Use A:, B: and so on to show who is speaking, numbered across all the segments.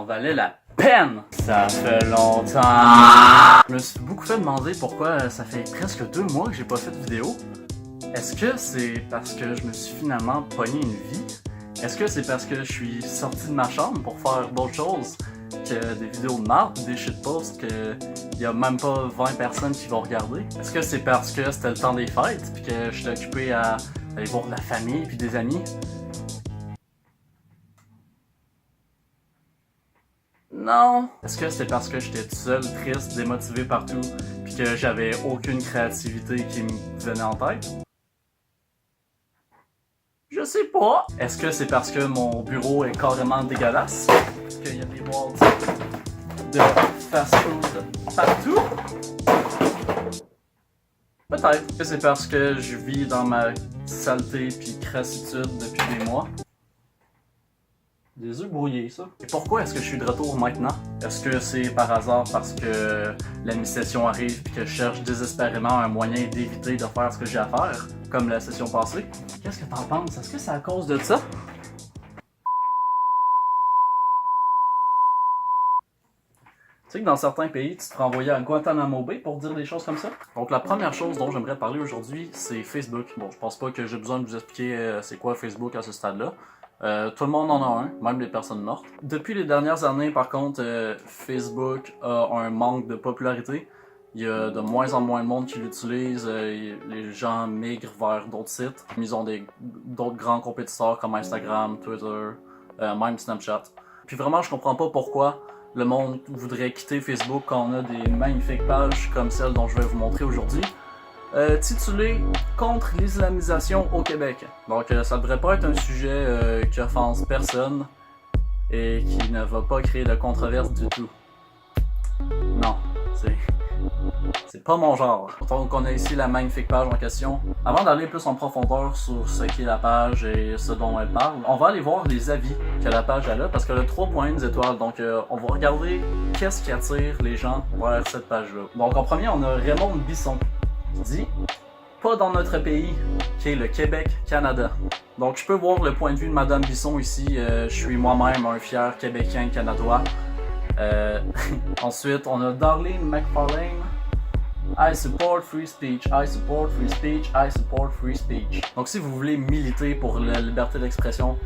A: en valait la peine. Ça fait longtemps. Je me suis beaucoup fait demander pourquoi ça fait presque 2 mois que j'ai pas fait de vidéo. Est-ce que c'est parce que je me suis finalement pogné une vie? Est-ce que c'est parce que je suis sorti de ma chambre pour faire d'autres choses que des vidéos de merde, des shitposts que y a même pas 20 personnes qui vont regarder? Est-ce que c'est parce que c'était le temps des fêtes puis que je suis occupé à aller voir de la famille puis des amis? Non. Est-ce que c'est parce que j'étais tout seul, triste, démotivé partout puis que j'avais aucune créativité qui me venait en tête? Je sais pas. Est-ce que c'est parce que mon bureau est carrément dégueulasse? Qu'il y a des boîtes de fast-food partout? Peut-être que c'est parce que je vis dans ma saleté pis crassitude depuis des mois. Des œufs brouillés, ça. Et pourquoi est-ce que je suis de retour maintenant? Est-ce que c'est par hasard parce que la mi-session arrive et que je cherche désespérément un moyen d'éviter de faire ce que j'ai à faire, comme la session passée? Qu'est-ce que t'en penses? Est-ce que c'est à cause de ça? Tu sais que dans certains pays, tu te feras envoyer à Guantanamo Bay pour dire des choses comme ça? Donc la première chose dont j'aimerais parler aujourd'hui, c'est Facebook. Bon, je pense pas que j'ai besoin de vous expliquer c'est quoi Facebook à ce stade-là. Tout le monde en a un, même les personnes mortes. Depuis les dernières années, par contre, Facebook a un manque de popularité. Il y a de moins en moins de monde qui l'utilise. Les gens migrent vers d'autres sites. Ils ont d'autres grands compétiteurs comme Instagram, Twitter, même Snapchat. Puis vraiment, je comprends pas pourquoi le monde voudrait quitter Facebook quand on a des magnifiques pages comme celle dont je vais vous montrer aujourd'hui. Titulé Contre l'islamisation au Québec. Donc ça devrait pas être un sujet qui offense personne et qui ne va pas créer de controverse du tout. Non, c'est pas mon genre. Donc on a ici la magnifique page en question. Avant d'aller plus en profondeur sur ce qu'est la page et ce dont elle parle, on va aller voir les avis que la page a là parce qu'elle a 3.1 étoiles. Donc on va regarder qu'est-ce qui attire les gens vers cette page-là. Donc en premier on a Raymond Bisson. Dit pas dans notre pays, qui est le Québec, Canada. Donc je peux voir le point de vue de Madame Bisson ici. Je suis moi-même un fier Québécois canadois. Ensuite, on a Darlene McFarlane. I support free speech. I support free speech. I support free speech. Donc si vous voulez militer pour la liberté d'expression,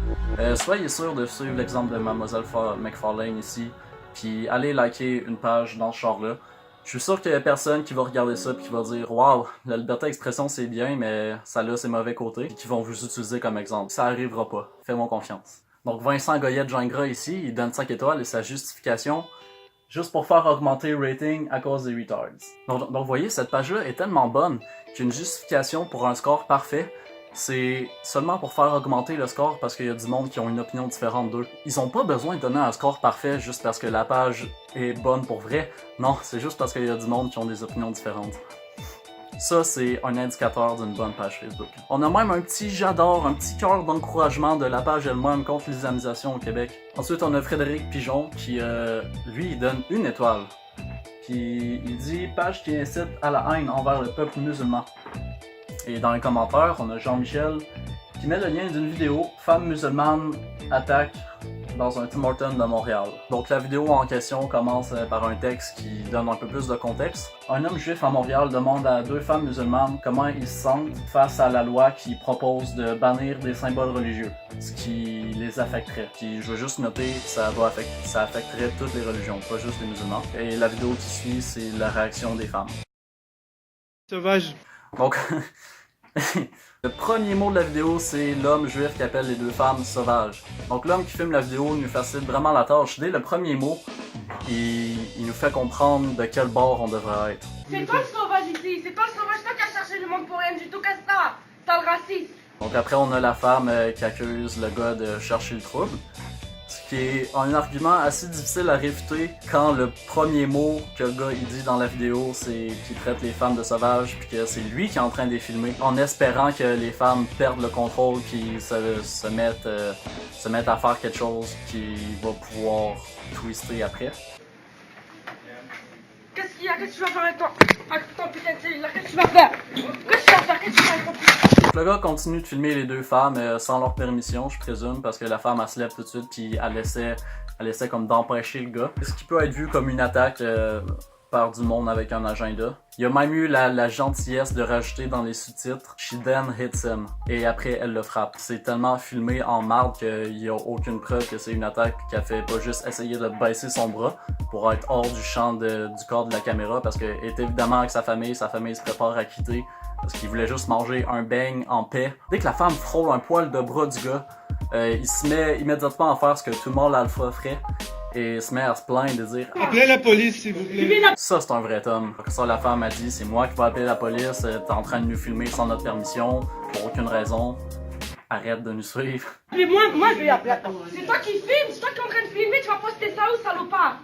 A: soyez sûr de suivre l'exemple de Mademoiselle McFarlane ici, puis allez liker une page dans ce genre-là. Je suis sûr qu'il y a personne qui va regarder ça et qui va dire « Wow, la liberté d'expression c'est bien, mais ça a ses mauvais côtés » et qui vont vous utiliser comme exemple. Ça arrivera pas. Fais-moi confiance. Donc Vincent Goyette-Gingras ici, il donne 5 étoiles et sa justification, juste pour faire augmenter le rating à cause des retards. Donc vous voyez, cette page-là est tellement bonne qu'une justification pour un score parfait, c'est seulement pour faire augmenter le score parce qu'il y a du monde qui ont une opinion différente d'eux. Ils ont pas besoin de donner un score parfait juste parce que la page est bonne pour vrai. Non, c'est juste parce qu'il y a du monde qui ont des opinions différentes. Ça, c'est un indicateur d'une bonne page Facebook. On a même un petit j'adore, un petit cœur d'encouragement de la page elle-même contre l'islamisation au Québec. Ensuite, on a Frédéric Pigeon qui, lui, il donne 1 étoile. Puis il dit « Page qui incite à la haine envers le peuple musulman ». Et dans les commentaires, on a Jean-Michel qui met le lien d'une vidéo « Femme musulmane attaque dans un Tim Hortons de Montréal ». Donc la vidéo en question commence par un texte qui donne un peu plus de contexte. Un homme juif à Montréal demande à 2 femmes musulmanes comment ils se sentent face à la loi qui propose de bannir des symboles religieux, ce qui les affecterait. Puis je veux juste noter que ça affecterait toutes les religions, pas juste les musulmans. Et la vidéo qui suit, c'est la réaction des femmes.
B: Sauvage.
A: Donc, le premier mot de la vidéo, c'est l'homme juif qui appelle les 2 femmes sauvages. Donc l'homme qui filme la vidéo nous facilite vraiment la tâche. Dès le premier mot, il nous fait comprendre de quel bord on devrait être.
C: C'est toi le sauvage ici, c'est toi le sauvage, toi qui as cherché le monde pour rien du tout qu'à ça, t'as le raciste.
A: Donc après on a la femme qui accuse le gars de chercher le trouble. Ce qui est un argument assez difficile à réfuter quand le premier mot que le gars il dit dans la vidéo c'est qu'il traite les femmes de sauvages puis que c'est lui qui est en train de les filmer en espérant que les femmes perdent le contrôle puis se mettent à faire quelque chose qui va pouvoir twister après.
C: Qu'est-ce qu'il y a? Qu'est-ce que tu vas faire avec ton putain de cellule là? Qu'est-ce que tu vas faire? Qu'est-ce que tu vas faire? Qu'est-ce que tu vas faire avec ton putain?
A: Le gars continue de filmer les 2 femmes sans leur permission, je présume, parce que la femme elle se lève tout de suite puis elle essaie Elle essaie comme d'empêcher le gars. Ce qui peut être vu comme une attaque par du monde avec un agenda. Il y a même eu la gentillesse de rajouter dans les sous-titres « She then hits him » et après elle le frappe. C'est tellement filmé en marde qu'il n'y a aucune preuve que c'est une attaque qu'elle fait pas juste essayer de baisser son bras pour être hors du champ du corps de la caméra parce qu'elle est évidemment avec sa famille se prépare à quitter parce qu'il voulait juste manger un beigne en paix. Dès que la femme frôle un poil de bras du gars, il se met immédiatement à faire ce que tout le monde alpha ferait et se met à se plaindre de dire «
B: Appelez la police, s'il vous plaît. »
A: Ça, c'est un vrai homme. Ça, la femme a dit « C'est moi qui vais appeler la police, t'es en train de nous filmer sans notre permission, pour aucune raison. Arrête de nous suivre. »
C: Mais moi, je vais appeler. Attends. C'est toi qui filmes, c'est toi qui es en train de filmer, tu vas poster ça où, salopard?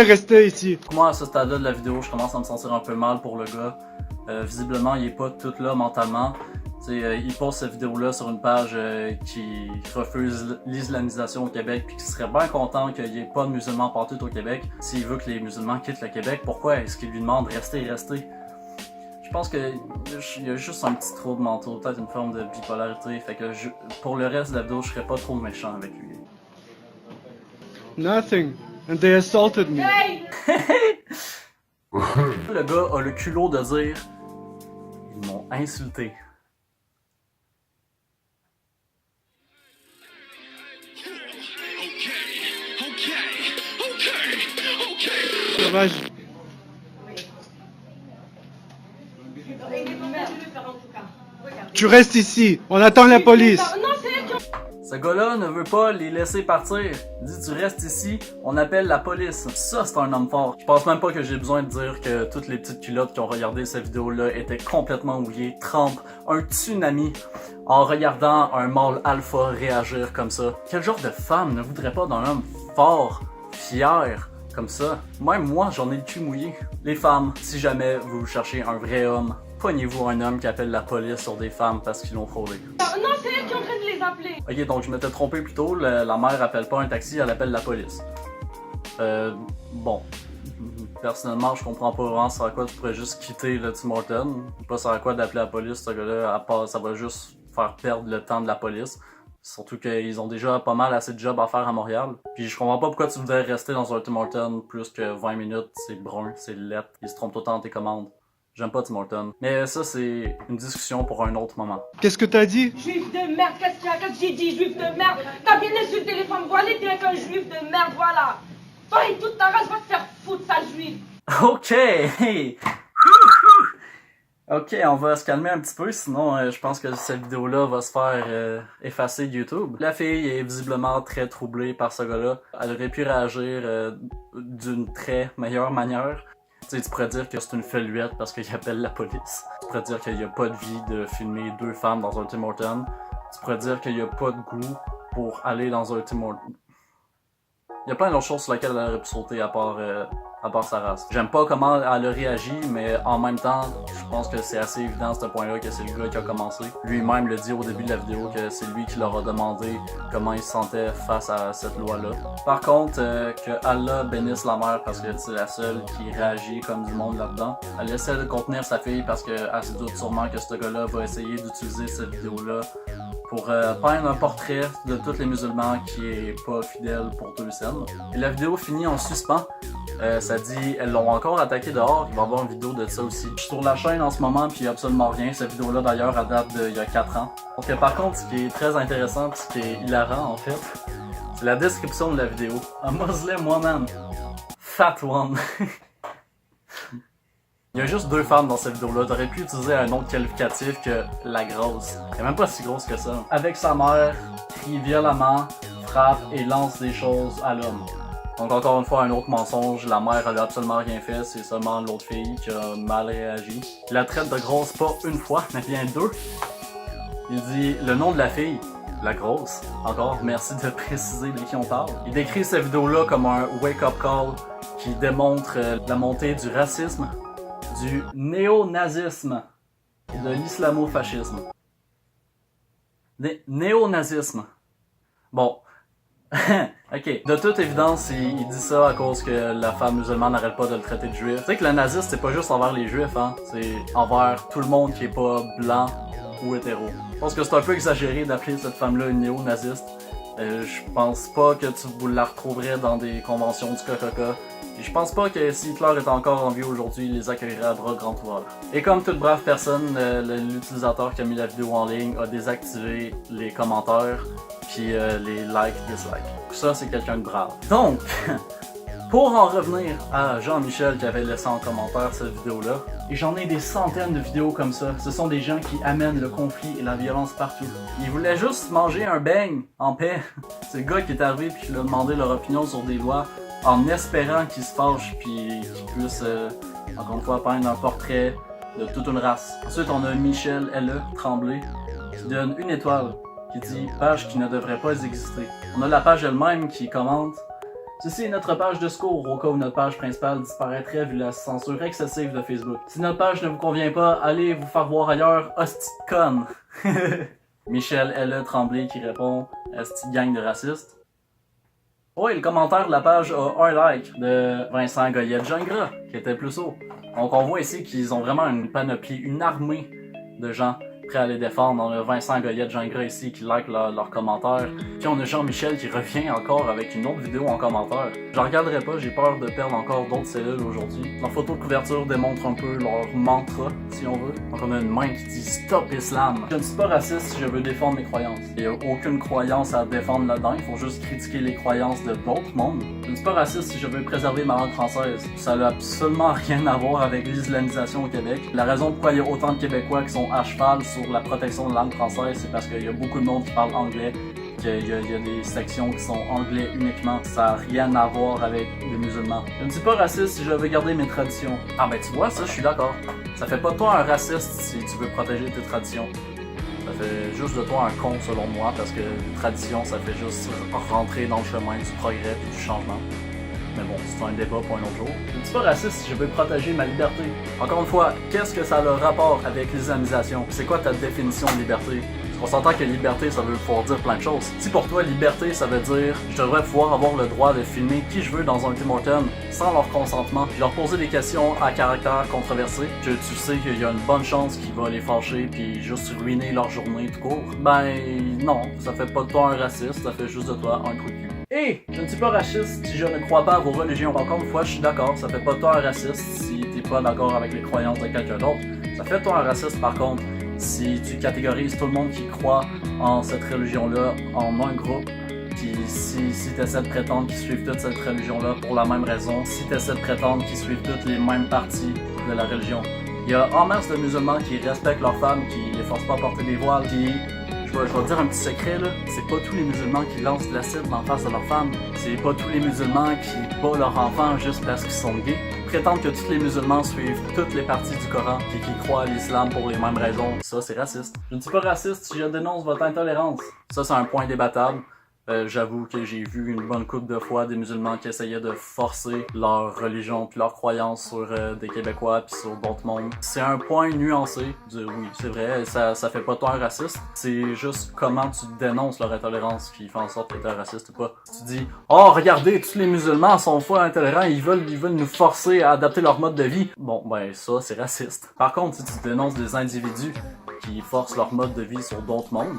B: Restez ici.
A: Moi, à ce stade-là de la vidéo, je commence à me sentir un peu mal pour le gars. Visiblement, il est pas tout là mentalement. Il poste cette vidéo-là sur une page qui refuse l'islamisation au Québec puis qui serait bien content qu'il n'y ait pas de musulmans partout au Québec. S'il veut que les musulmans quittent le Québec, pourquoi est-ce qu'il lui demande rester? Je pense qu'il y a juste un petit trouble mental, peut-être une forme de bipolarité. Fait que pour le reste de la vidéo, je serais pas trop méchant avec lui.
B: Nothing. And they assaulted me.
C: Hey!
A: Le gars a le culot de dire « Ils m'ont insulté ».
B: Sauvage. Tu restes ici. On attend la police.
C: Non, c'est elle qui ont...
A: Ce gars-là ne veut pas les laisser partir. Il dit tu restes ici, on appelle la police. Ça, c'est un homme fort. Je pense même pas que j'ai besoin de dire que toutes les petites culottes qui ont regardé cette vidéo-là étaient complètement mouillées, trempent un tsunami en regardant un mâle alpha réagir comme ça. Quel genre de femme ne voudrait pas d'un homme fort, fier, comme ça? Même moi, j'en ai le cul mouillé. Les femmes, si jamais vous cherchez un vrai homme, poignez-vous un homme qui appelle la police sur des femmes parce qu'ils l'ont frôlé.
C: Non, c'est elle qui est en train de les appeler.
A: Ok, donc je m'étais trompé plus tôt, la mère appelle pas un taxi, elle appelle la police. Bon. Personnellement, je comprends pas vraiment c'est à quoi tu pourrais juste quitter le Tim Hortons. Pas c'est à quoi d'appeler la police, ce gars-là, à part ça va juste faire perdre le temps de la police. Surtout qu'ils ont déjà pas mal assez de jobs à faire à Montréal. Puis je comprends pas pourquoi tu voudrais rester dans un Tim Hortons plus que 20 minutes, c'est brun, c'est lettre, ils se trompent tout le temps dans tes commandes. J'aime pas Tim Hortons. Mais ça, c'est une discussion pour un autre moment.
B: Qu'est-ce que t'as dit?
C: Juif de merde, qu'est-ce qu'il y a? Qu'est-ce que j'ai dit, juif de merde? T'as bien insulté les femmes voilées, t'es un juif de merde, voilà. Toi et toute ta race va te faire foutre, sale juif.
A: Ok! Ok, on va se calmer un petit peu, sinon je pense que cette vidéo-là va se faire effacer de YouTube. La fille est visiblement très troublée par ce gars-là. Elle aurait pu réagir d'une très meilleure manière. Tu sais, tu pourrais dire que c'est une feluette parce qu'il appelle la police. Tu pourrais dire qu'il n'y a pas de vie de filmer deux femmes dans un Tim Hortons. Tu pourrais dire qu'il n'y a pas de goût pour aller dans un Tim Hortons. Il y a plein d'autres choses sur lesquelles elle aurait pu sauter à part sa race. J'aime pas comment elle a réagi, mais en même temps, je pense que c'est assez évident à ce point-là que c'est le gars qui a commencé. Lui-même le dit au début de la vidéo que c'est lui qui leur a demandé comment il se sentait face à cette loi-là. Par contre, que Allah bénisse la mère parce que c'est la seule qui réagit comme du monde là-dedans. Elle essaie de contenir sa fille parce qu'elle se doute sûrement que ce gars-là va essayer d'utiliser cette vidéo-là pour peindre un portrait de tous les musulmans qui est pas fidèle pour deux scènes. Et la vidéo finit en suspens. Ça dit, elles l'ont encore attaqué dehors, il va y avoir une vidéo de ça aussi. Je suis sur la chaîne en ce moment puis il y a absolument rien. Cette vidéo-là d'ailleurs, elle date d'il y a 4 ans. Donc par contre, ce qui est très intéressant puis ce qui est hilarant en fait, c'est la description de la vidéo. A Muslim woman. Fat one. Il y a juste 2 femmes dans cette vidéo-là. T'aurais pu utiliser un autre qualificatif que la grosse. Elle est même pas si grosse que ça. Avec sa mère, crie violemment, frappe et lance des choses à l'homme. Donc encore une fois, un autre mensonge. La mère, elle a absolument rien fait. C'est seulement l'autre fille qui a mal réagi. Il la traite de grosse pas une fois, mais bien 2. Il dit le nom de la fille. La grosse. Encore, merci de préciser de qui on parle. Il décrit cette vidéo-là comme un wake-up call qui démontre la montée du racisme, du néo-nazisme et de l'islamo-fascisme. Néo-nazisme. Bon. Ok. De toute évidence, il dit ça à cause que la femme musulmane n'arrête pas de le traiter de juif. Tu sais que le nazisme, c'est pas juste envers les juifs, hein. C'est envers tout le monde qui est pas blanc ou hétéro. Je pense que c'est un peu exagéré d'appeler cette femme-là une néo-naziste. Je pense pas que tu vous la retrouverais dans des conventions du KKK. Et je pense pas que si Hitler est encore en vie aujourd'hui, il les accueillerait à bras grands ouverts. Et comme toute brave personne, l'utilisateur qui a mis la vidéo en ligne a désactivé les commentaires puis les likes, dislikes. Ça, c'est quelqu'un de brave. Donc, pour en revenir à Jean-Michel qui avait laissé en commentaire cette vidéo-là, et j'en ai des centaines de vidéos comme ça, ce sont des gens qui amènent le conflit et la violence partout. Ils voulaient juste manger un beigne en paix. C'est le gars qui est arrivé puis qui leur a demandé leur opinion sur des lois en espérant qu'ils se fâchent puis qu'ils puissent, encore une fois, peindre un portrait de toute une race. Ensuite, on a Michel L.E. Tremblay qui donne une étoile, qui dit « Page qui ne devrait pas exister ». On a la page elle-même qui commente « Ceci est notre page de secours au cas où notre page principale disparaîtrait vu la censure excessive de Facebook. Si notre page ne vous convient pas, allez vous faire voir ailleurs, hostie de conne ». Michel L.E. Tremblay qui répond « Hostie de gang de racistes ». Oh, et le commentaire de la page a un like de Vincent Goyette-Gingras, qui était plus haut. Donc on voit ici qu'ils ont vraiment une panoplie, une armée de gens prêts à les défendre. On a Vincent Goyette-Gingras ici qui like leurs commentaires. Puis on a Jean-Michel qui revient encore avec une autre vidéo en commentaire. Je regarderai pas, j'ai peur de perdre encore d'autres cellules aujourd'hui. Leur photo de couverture démontre un peu leur mantra, si on veut. Donc on a une main qui dit « Stop Islam ». Je ne suis pas raciste si je veux défendre mes croyances. Il n'y a aucune croyance à défendre là-dedans, il faut juste critiquer les croyances de d'autres mondes. Je ne suis pas raciste si je veux préserver ma langue française. Ça n'a absolument rien à voir avec l'islamisation au Québec. La raison pourquoi il y a autant de Québécois qui sont à cheval sur la protection de la langue française, c'est parce qu'il y a beaucoup de monde qui parle anglais, qu'il y a des sections qui sont anglais uniquement. Ça n'a rien à voir avec les musulmans. Je ne suis pas raciste si je veux garder mes traditions. Ah ben tu vois, ça je suis d'accord. Ça fait pas de toi un raciste si tu veux protéger tes traditions. Ça fait juste de toi un con selon moi, parce que les traditions, ça fait juste rentrer dans le chemin du progrès et du changement. Mais bon, c'est un débat pour un autre jour. Je ne suis pas raciste si je veux protéger ma liberté. Encore une fois, qu'est-ce que ça a le rapport avec l'islamisation? C'est quoi ta définition de liberté? Parce qu'on s'entend que liberté, ça veut pouvoir dire plein de choses. Si pour toi, liberté, ça veut dire je devrais pouvoir avoir le droit de filmer qui je veux dans un Tim Hortons sans leur consentement, puis leur poser des questions à caractère controversé, que tu sais qu'il y a une bonne chance qu'il va les fâcher puis juste ruiner leur journée tout court, ben non, ça fait pas de toi un raciste, ça fait juste de toi un trou de cul. Et je ne suis pas raciste si je ne crois pas à vos religions. Encore une fois, je suis d'accord, ça fait pas de toi un raciste si t'es pas d'accord avec les croyances de quelqu'un d'autre. Ça fait de toi un raciste par contre si tu catégorises tout le monde qui croit en cette religion-là en un groupe, puis si tu essaies de prétendre qu'ils suivent toute cette religion-là pour la même raison, si tu essaies de prétendre qu'ils suivent toutes les mêmes parties de la religion. Il y a en masse de musulmans qui respectent leurs femmes, qui les forcent pas à porter des voiles, qui... Je vais te dire un petit secret là, c'est pas tous les musulmans qui lancent de l'acide en face de leurs femmes. C'est pas tous les musulmans qui battent leurs enfants juste parce qu'ils sont gays. Prétendre que tous les musulmans suivent toutes les parties du Coran et qui croient à l'islam pour les mêmes raisons, ça c'est raciste. Je ne suis pas raciste si je dénonce votre intolérance. Ça c'est un point débattable. J'avoue que j'ai vu une bonne couple de fois des musulmans qui essayaient de forcer leur religion puis leur croyance sur des Québécois puis sur d'autres mondes. C'est un point nuancé. Oui, c'est vrai, ça fait pas toi un raciste. C'est juste comment tu dénonces leur intolérance qui fait en sorte que t'es un raciste ou pas. Tu dis « Oh, regardez, tous les musulmans sont fous intolérants, ils veulent nous forcer à adapter leur mode de vie. » Bon, ben ça, c'est raciste. Par contre, si tu dénonces des individus qui forcent leur mode de vie sur d'autres mondes,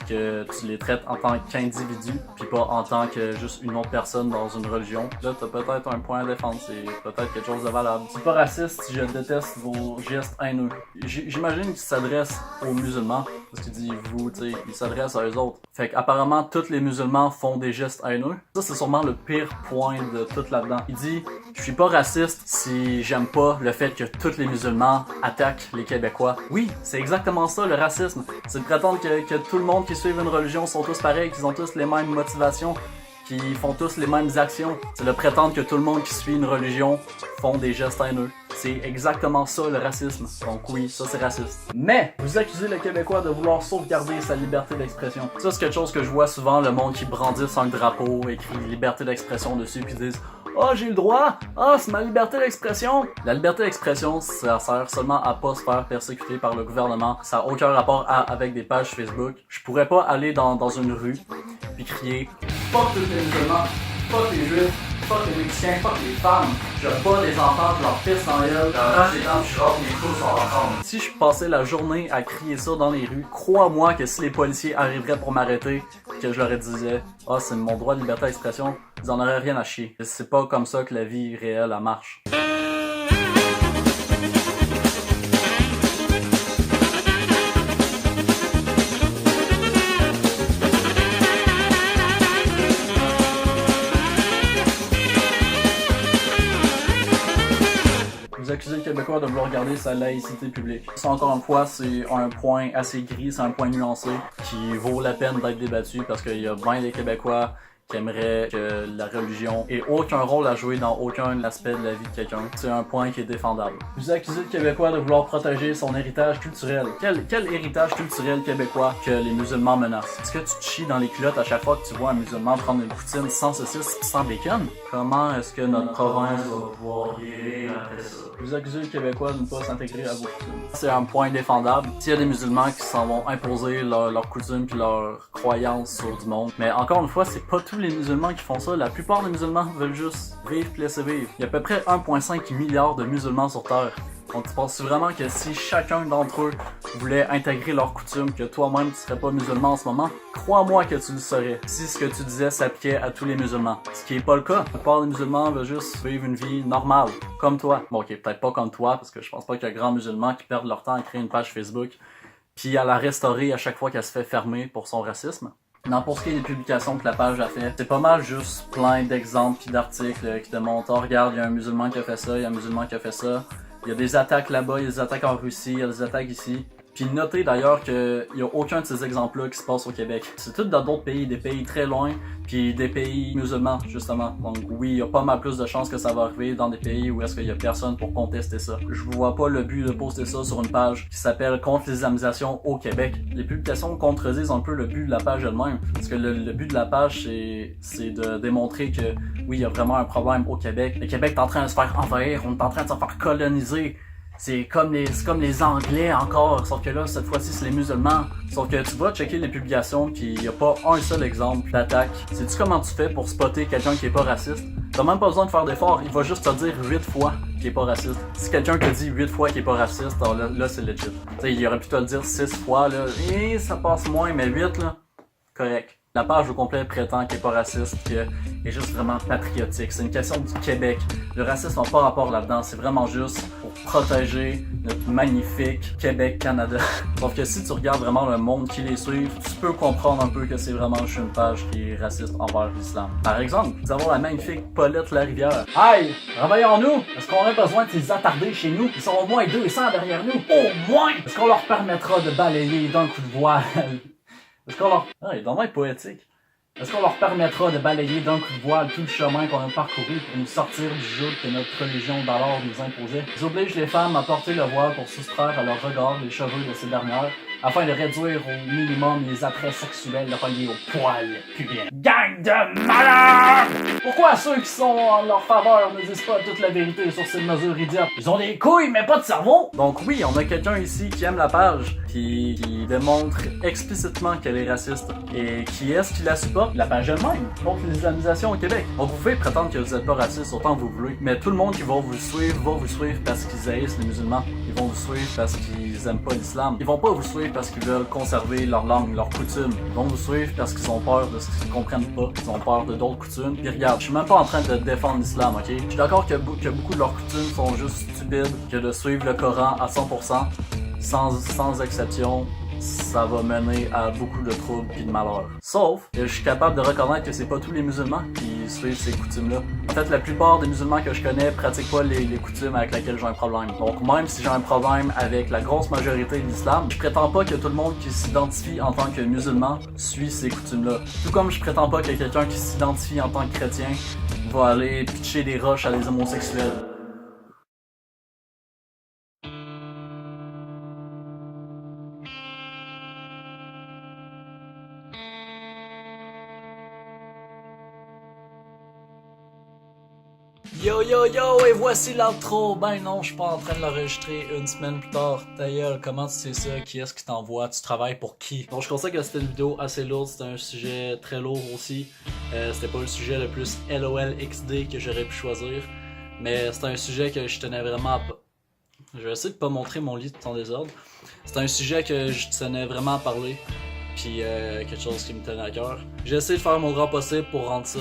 A: que tu les traites en tant qu'individu, puis pas en tant que juste une autre personne dans une religion, là t'as peut-être un point à défendre, c'est peut-être quelque chose de valable. Je suis pas raciste si je déteste vos gestes haineux. J'imagine qu'il s'adresse aux musulmans, parce qu'il dit vous, tu sais, il s'adresse à eux autres. Fait qu'apparemment, tous les musulmans font des gestes haineux. Ça, c'est sûrement le pire point de tout là-dedans. Il dit je suis pas raciste si j'aime pas le fait que tous les musulmans attaquent les Québécois. Oui, c'est exactement ça le racisme. C'est de prétendre que tout le monde qui suit une religion sont tous pareils, qu'ils ont tous les mêmes motivations, qu'ils font tous les mêmes actions. C'est de prétendre que tout le monde qui suit une religion font des gestes haineux. C'est exactement ça le racisme. Donc oui, ça c'est raciste. Mais vous accusez le Québécois de vouloir sauvegarder sa liberté d'expression. Ça c'est quelque chose que je vois souvent, le monde qui brandisse un drapeau, écrit liberté d'expression dessus, puis disent oh, j'ai le droit! Ah, c'est ma liberté d'expression! La liberté d'expression, ça sert seulement à pas se faire persécuter par le gouvernement. Ça n'a aucun rapport avec des pages Facebook. Je pourrais pas aller dans une rue puis crier fuck tous les musulmans, fuck les juifs, fuck les Mexicains, fuck les femmes. Je bats les enfants, je leur pisse dans la gueule, j'arrache les dents, je rentre mes coups sur ensemble. Si je passais la journée à crier ça dans les rues, crois-moi que si les policiers arriveraient pour m'arrêter, que je leur disais « Ah, c'est mon droit de liberté d'expression », ils en auraient rien à chier. C'est pas comme ça que la vie réelle, elle marche. Vous accusez le Québécois de vouloir garder sa laïcité publique. Ça, encore une fois, c'est un point assez gris, c'est un point nuancé qui vaut la peine d'être débattu parce qu'il y a bien des Québécois qui aimeraient que la religion ait aucun rôle à jouer dans aucun aspect de la vie de quelqu'un. C'est un point qui est défendable. Vous accusez le Québécois de vouloir protéger son héritage culturel. Quel héritage culturel québécois que les musulmans menacent? Est-ce que tu te chies dans les culottes à chaque fois que tu vois un musulman prendre une poutine sans saucisse et sans bacon? Comment est-ce que notre province va pouvoir guérir après ça? Vous accusez le Québécois de ne pas s'intégrer à vos coutumes. C'est un point défendable. S'il y a des musulmans qui s'en vont imposer leurs coutumes et leurs croyances sur du monde. Mais encore une fois, c'est pas tous les musulmans qui font ça. La plupart des musulmans veulent juste vivre et laisser vivre. Il y a à peu près 1,5 milliard de musulmans sur Terre. Donc tu penses vraiment que si chacun d'entre eux voulait intégrer leurs coutumes, que toi-même tu serais pas musulman en ce moment? Crois-moi que tu le serais, si ce que tu disais s'appliquait à tous les musulmans. Ce qui est pas le cas. La plupart des musulmans veulent juste vivre une vie normale, comme toi. Bon ok, peut-être pas comme toi, parce que je pense pas qu'il y a grand musulmans qui perdent leur temps à créer une page Facebook, puis à la restaurer à chaque fois qu'elle se fait fermer pour son racisme. Non, pour ce qui est des publications que la page a fait, c'est pas mal juste plein d'exemples pis d'articles qui démontrent, oh, regarde, il y a un musulman qui a fait ça, il y a un musulman qui a fait ça. Il y a des attaques là-bas, il y a des attaques en Russie, il y a des attaques ici. Puis notez d'ailleurs qu'il n'y a aucun de ces exemples-là qui se passe au Québec. C'est tout dans d'autres pays, des pays très loin, puis des pays musulmans, justement. Donc oui, il y a pas mal plus de chances que ça va arriver dans des pays où est-ce qu'il y a personne pour contester ça. Je vois pas le but de poster ça sur une page qui s'appelle « Contre l'islamisation au Québec ». Les publications contredisent un peu le but de la page elle-même. Parce que le but de la page, c'est de démontrer que oui, il y a vraiment un problème au Québec. Le Québec est en train de se faire envahir, on est en train de se faire coloniser. C'est comme les Anglais encore, sauf que là, cette fois-ci, c'est les musulmans. Sauf que tu vas checker les publications pis y a pas un seul exemple d'attaque. Sais-tu comment tu fais pour spotter quelqu'un qui est pas raciste? T'as même pas besoin de faire d'efforts, il va juste te dire 8 fois qu'il est pas raciste. Si quelqu'un te dit 8 fois qu'il est pas raciste, alors là c'est legit. T'sais, il aurait pu te le dire 6 fois, là, et ça passe moins, mais 8, là, correct. La page au complet prétend qu'il est pas raciste, qu'il est juste vraiment patriotique. C'est une question du Québec. Le racisme n'a pas rapport là-dedans. C'est vraiment juste pour protéger notre magnifique Québec-Canada. Sauf que si tu regardes vraiment le monde qui les suit, tu peux comprendre un peu que c'est vraiment juste une page qui est raciste envers l'islam. Par exemple, nous avons la magnifique Paulette Larivière. Hey, réveillons-nous! Est-ce qu'on a besoin de ces attardés chez nous? Ils sont au moins 200 derrière nous. Au moins! Est-ce qu'on leur permettra de balayer d'un coup de voile? Est-ce qu'on leur... Ah, il est vraiment poétique. Est-ce qu'on leur permettra de balayer d'un coup de voile tout le chemin qu'on a parcouru pour nous sortir du joug que notre religion d'alors nous imposait? Ils obligent les femmes à porter le voile pour soustraire à leur regard les cheveux de ces dernières, afin de réduire au minimum les attraits sexuels reliés au poil pubien. Gang de malades! Pourquoi ceux qui sont en leur faveur ne disent pas toute la vérité sur ces mesures idiotes? Ils ont des couilles mais pas de cerveau! Donc oui, on a quelqu'un ici qui aime la page, qui démontre explicitement qu'elle est raciste. Et qui est-ce qui la supporte? La page elle-même, contre l'islamisation au Québec. Donc vous pouvez prétendre que vous êtes pas raciste autant que vous voulez, mais tout le monde qui va vous suivre parce qu'ils haïssent les musulmans. Ils vont vous suivre parce qu'ils aiment pas l'islam. Ils vont pas vous suivre parce qu'ils veulent conserver leur langue, leurs coutumes. Ils vont vous suivre parce qu'ils ont peur de ce qu'ils comprennent pas. Ils ont peur de d'autres coutumes. Puis regarde, je suis même pas en train de défendre l'islam, ok? Je suis d'accord que beaucoup de leurs coutumes sont juste stupides, que de suivre le Coran à 100%, sans exception, ça va mener à beaucoup de troubles et de malheurs. Sauf que je suis capable de reconnaître que c'est pas tous les musulmans qui suivent ces coutumes-là. En fait, la plupart des musulmans que je connais pratiquent pas les coutumes avec lesquelles j'ai un problème. Donc même si j'ai un problème avec la grosse majorité de l'islam, je prétends pas que tout le monde qui s'identifie en tant que musulman suit ces coutumes-là. Tout comme je prétends pas que quelqu'un qui s'identifie en tant que chrétien va aller pitcher des roches à des homosexuels. Yo yo yo, et voici l'intro. Ben non, je suis pas en train de l'enregistrer une semaine plus tard. Ta gueule, comment tu sais ça? Qui est-ce qui t'envoie? Tu travailles pour qui? Donc je considère que c'était une vidéo assez lourde, c'était un sujet très lourd aussi. C'était pas le sujet le plus LOL XD que j'aurais pu choisir, mais c'était un sujet que je tenais vraiment à... Je vais essayer de pas montrer mon lit tout en désordre. C'était un sujet que je tenais vraiment à parler, puis quelque chose qui me tenait à cœur. J'ai essayé de faire mon grand possible pour rendre ça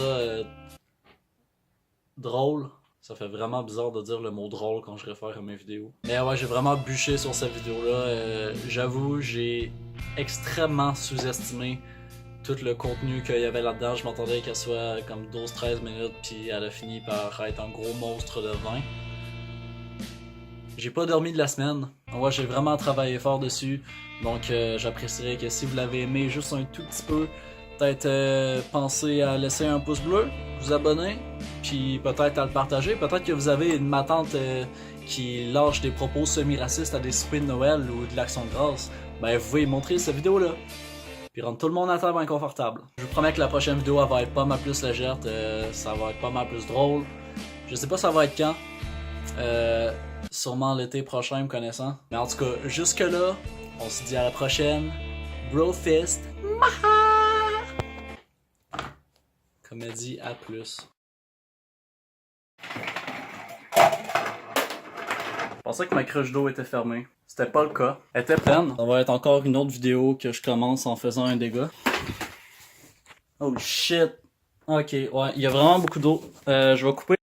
A: drôle. Ça fait vraiment bizarre de dire le mot drôle quand je réfère à mes vidéos. Mais ouais, j'ai vraiment bûché sur cette vidéo-là. J'avoue, j'ai extrêmement sous-estimé tout le contenu qu'il y avait là-dedans. Je m'attendais qu'elle soit comme 12-13 minutes, puis elle a fini par être un gros monstre de 20. J'ai pas dormi de la semaine. Ouais, j'ai vraiment travaillé fort dessus. Donc j'apprécierais que si vous l'avez aimé juste un tout petit peu, peut-être pensez à laisser un pouce bleu, vous abonner, puis peut-être à le partager. Peut-être que vous avez une matante qui lâche des propos semi-racistes à des soupers de Noël ou de l'Action de grâce. Ben vous pouvez montrer cette vidéo-là. Puis rendre tout le monde à table inconfortable. Je vous promets que la prochaine vidéo elle va être pas mal plus légère, ça va être pas mal plus drôle. Je sais pas ça va être quand. Sûrement l'été prochain me connaissant. Mais en tout cas, jusque là, on se dit à la prochaine. Brofist. Maha! Comédie à plus. Je pensais que ma cruche d'eau était fermée. C'était pas le cas. Elle était pleine. Ça va être encore une autre vidéo que je commence en faisant un dégât. Oh shit. Ok, ouais, il y a vraiment beaucoup d'eau. Je vais couper.